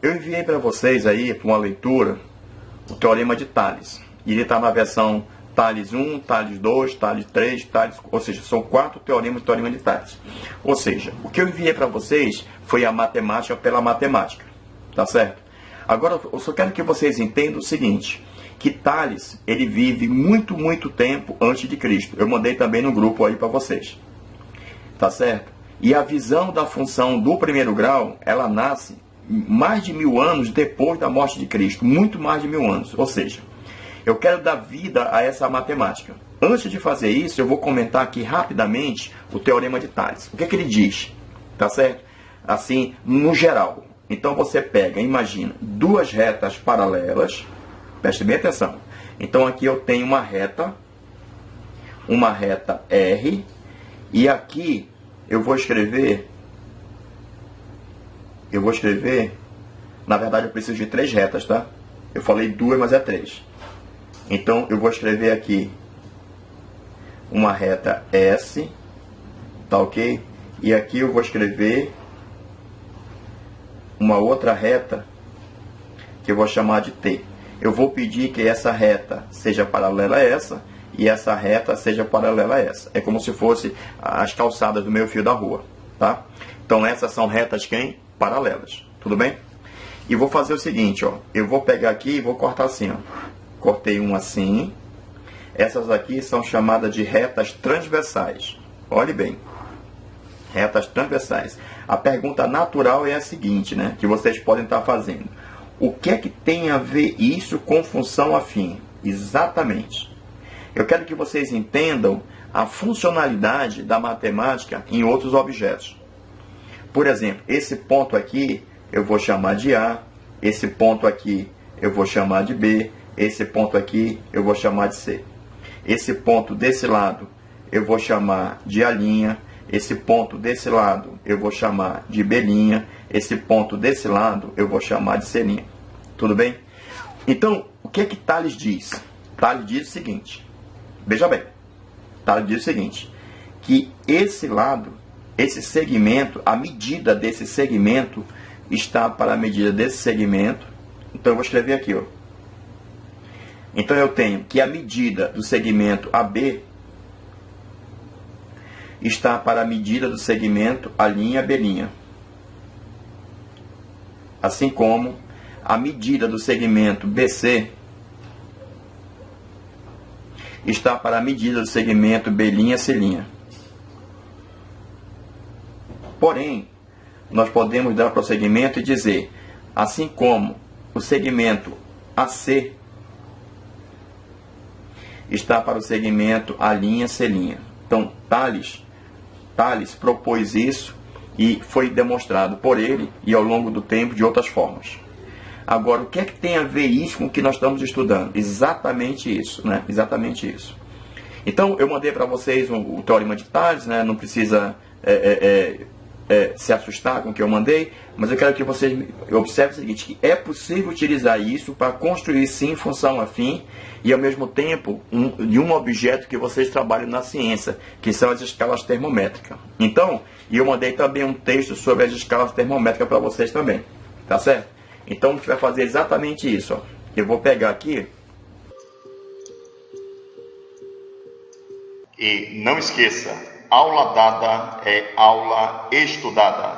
Eu enviei para vocês aí, para uma leitura, o Teorema de Tales. Ele está na versão Tales 1, Tales 2, Tales 3, Tales... Ou seja, são 4 teoremas do Teorema de Tales. Ou seja, o que eu enviei para vocês foi a matemática pela matemática. Tá certo? Agora, eu só quero que vocês entendam o seguinte, que Tales, ele vive muito tempo antes de Cristo. Eu mandei também no grupo aí para vocês. Tá certo? E a visão da função do primeiro grau, ela nasce mais de 1000 anos depois da morte de Cristo. Muito mais de 1000 anos. Ou seja, eu quero dar vida a essa matemática. Antes de fazer isso, eu vou comentar aqui rapidamente o Teorema de Tales. O que é que ele diz? Tá certo? Assim, no geral. Então você pega, imagina, duas retas paralelas. Preste bem atenção. Então aqui eu tenho uma reta R, e aqui eu vou escrever, na verdade eu preciso de 3 retas, tá? Eu falei 2, mas é 3. Então eu vou escrever aqui uma reta S, tá ok? E aqui eu vou escrever uma outra reta que eu vou chamar de T. Eu vou pedir que essa reta seja paralela a essa e essa reta seja paralela a essa. É como se fosse as calçadas do meio fio da rua, tá? Então essas são retas quem? Paralelas, tudo bem? E vou fazer o seguinte, ó, eu vou pegar aqui e vou cortar assim, ó. Cortei um assim. Essas aqui são chamadas de retas transversais. Olhe bem. Retas transversais. A pergunta natural é a seguinte, né? Que vocês podem estar fazendo. O que é que tem a ver isso com função afim? Exatamente. Eu quero que vocês entendam a funcionalidade da matemática em outros objetos. Por exemplo, esse ponto aqui eu vou chamar de A, esse ponto aqui eu vou chamar de B, esse ponto aqui eu vou chamar de C. Esse ponto desse lado eu vou chamar de A', esse ponto desse lado eu vou chamar de B', esse ponto desse lado eu vou chamar de C'. Tudo bem? Então, o que é que Tales diz? Tales diz o seguinte, veja bem, Tales diz o seguinte, que esse lado, esse segmento, a medida desse segmento está para a medida desse segmento. Então eu vou escrever aqui, ó. Então eu tenho que a medida do segmento AB está para a medida do segmento A'B'. Assim como a medida do segmento BC está para a medida do segmento B'C'. Porém, nós podemos dar prosseguimento e dizer, assim como o segmento AC está para o segmento A'C'. Então, Tales propôs isso e foi demonstrado por ele e ao longo do tempo de outras formas. Agora, o que é que tem a ver isso com o que nós estamos estudando? Exatamente isso, né? Exatamente isso. Então, eu mandei para vocês o Teorema de Tales, né? Não precisa se assustar com o que eu mandei, mas eu quero que vocês observem o seguinte, que é possível utilizar isso para construir, sim, função afim, e ao mesmo tempo, de um objeto que vocês trabalham na ciência, que são as escalas termométricas. Então, eu mandei também um texto sobre as escalas termométricas para vocês também, tá certo? Então, a gente vai fazer exatamente isso, ó. Eu vou pegar aqui. E não esqueça, aula dada é aula estudada.